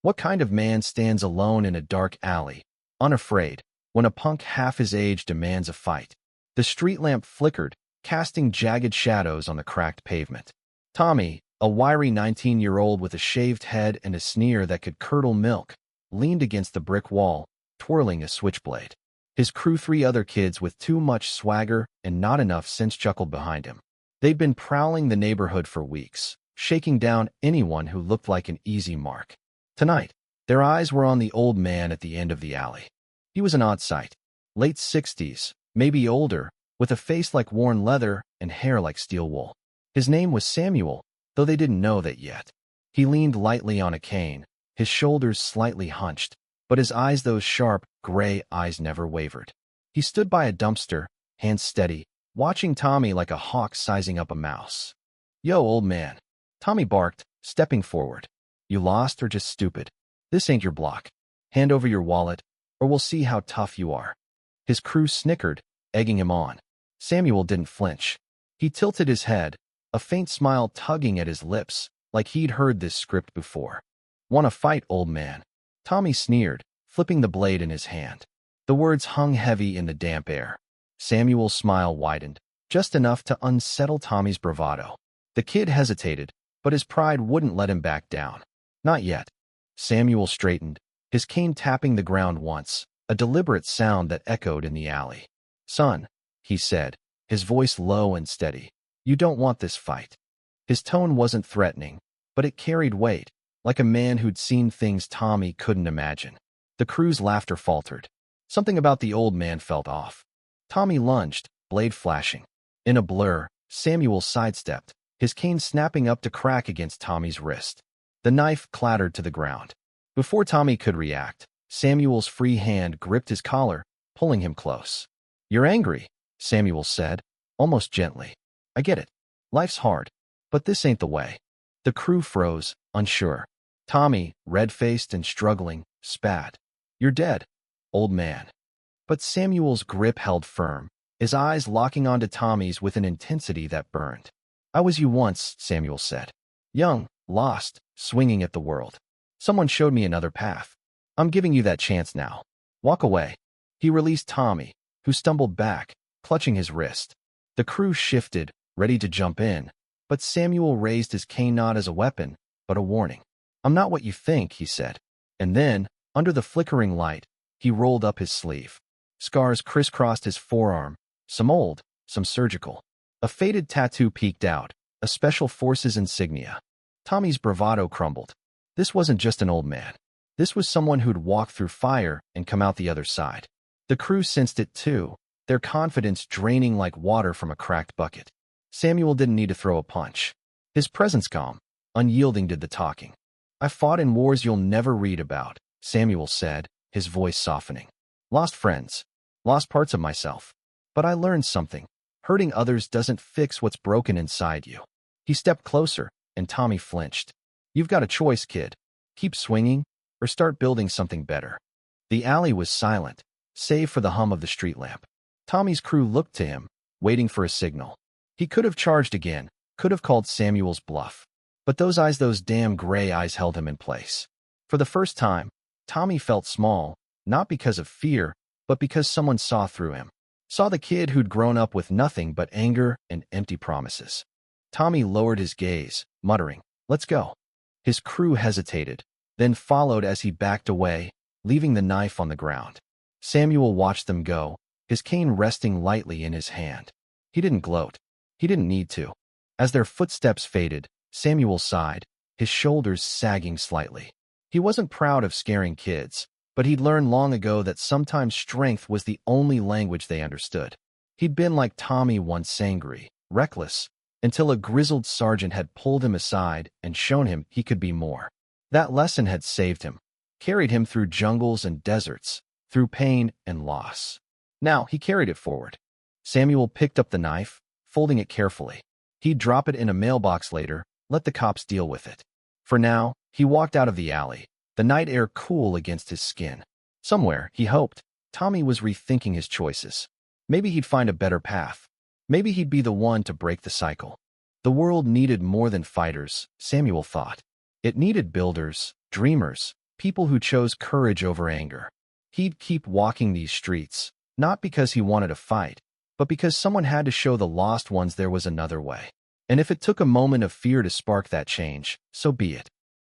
What kind of man stands alone in a dark alley, unafraid, when a punk half his age demands a fight? The street lamp flickered, casting jagged shadows on the cracked pavement. Tommy, a wiry 19-year-old with a shaved head and a sneer that could curdle milk, leaned against the brick wall, twirling a switchblade. His crew, 3 other kids with too much swagger and not enough sense, chuckled behind him. They'd been prowling the neighborhood for weeks, shaking down anyone who looked like an easy mark. Tonight, their eyes were on the old man at the end of the alley. He was an odd sight. Late 60s, maybe older, with a face like worn leather and hair like steel wool. His name was Samuel, though they didn't know that yet. He leaned lightly on a cane, his shoulders slightly hunched, but his eyes, those sharp, gray eyes, never wavered. He stood by a dumpster, hands steady, watching Tommy like a hawk sizing up a mouse. "Yo, old man," Tommy barked, stepping forward. "You lost or just stupid? This ain't your block. Hand over your wallet, or we'll see how tough you are." His crew snickered, egging him on. Samuel didn't flinch. He tilted his head, a faint smile tugging at his lips, like he'd heard this script before. "Want to fight, old man?" Tommy sneered, flipping the blade in his hand. The words hung heavy in the damp air. Samuel's smile widened, just enough to unsettle Tommy's bravado. The kid hesitated, but his pride wouldn't let him back down. "Not yet." Samuel straightened, his cane tapping the ground once, a deliberate sound that echoed in the alley. "Son," he said, his voice low and steady, "you don't want this fight." His tone wasn't threatening, but it carried weight, like a man who'd seen things Tommy couldn't imagine. The crew's laughter faltered. Something about the old man felt off. Tommy lunged, blade flashing. In a blur, Samuel sidestepped, his cane snapping up to crack against Tommy's wrist. The knife clattered to the ground. Before Tommy could react, Samuel's free hand gripped his collar, pulling him close. "You're angry," Samuel said, almost gently. "I get it. Life's hard. But this ain't the way." The crew froze, unsure. Tommy, red-faced and struggling, spat. "You're dead, old man." But Samuel's grip held firm, his eyes locking onto Tommy's with an intensity that burned. "I was you once," Samuel said. "Young, lost, swinging at the world. Someone showed me another path. I'm giving you that chance now. Walk away." He released Tommy, who stumbled back, clutching his wrist. The crew shifted, ready to jump in, but Samuel raised his cane not as a weapon, but a warning. "I'm not what you think," he said. And then, under the flickering light, he rolled up his sleeve. Scars crisscrossed his forearm, some old, some surgical. A faded tattoo peeked out, a special forces insignia. Tommy's bravado crumbled. This wasn't just an old man. This was someone who'd walked through fire and come out the other side. The crew sensed it too, their confidence draining like water from a cracked bucket. Samuel didn't need to throw a punch. His presence calm, unyielding, did the talking. "I fought in wars you'll never read about," Samuel said, his voice softening. "Lost friends, lost parts of myself. But I learned something. Hurting others doesn't fix what's broken inside you." He stepped closer, and Tommy flinched. "You've got a choice, kid. Keep swinging, or start building something better." The alley was silent, save for the hum of the street lamp. Tommy's crew looked to him, waiting for a signal. He could have charged again, could have called Samuel's bluff. But those eyes, those damn gray eyes, held him in place. For the first time, Tommy felt small, not because of fear, but because someone saw through him. Saw the kid who'd grown up with nothing but anger and empty promises. Tommy lowered his gaze, muttering, "Let's go." His crew hesitated, then followed as he backed away, leaving the knife on the ground. Samuel watched them go, his cane resting lightly in his hand. He didn't gloat. He didn't need to. As their footsteps faded, Samuel sighed, his shoulders sagging slightly. He wasn't proud of scaring kids, but he'd learned long ago that sometimes strength was the only language they understood. He'd been like Tommy once, angry, reckless, until a grizzled sergeant had pulled him aside and shown him he could be more. That lesson had saved him, carried him through jungles and deserts, through pain and loss. Now he carried it forward. Samuel picked up the knife, folding it carefully. He'd drop it in a mailbox later, let the cops deal with it. For now, he walked out of the alley, the night air cool against his skin. Somewhere, he hoped, Tommy was rethinking his choices. Maybe he'd find a better path. Maybe he'd be the one to break the cycle. The world needed more than fighters, Samuel thought. It needed builders, dreamers, people who chose courage over anger. He'd keep walking these streets, not because he wanted to fight, but because someone had to show the lost ones there was another way. And if it took a moment of fear to spark that change, so be it.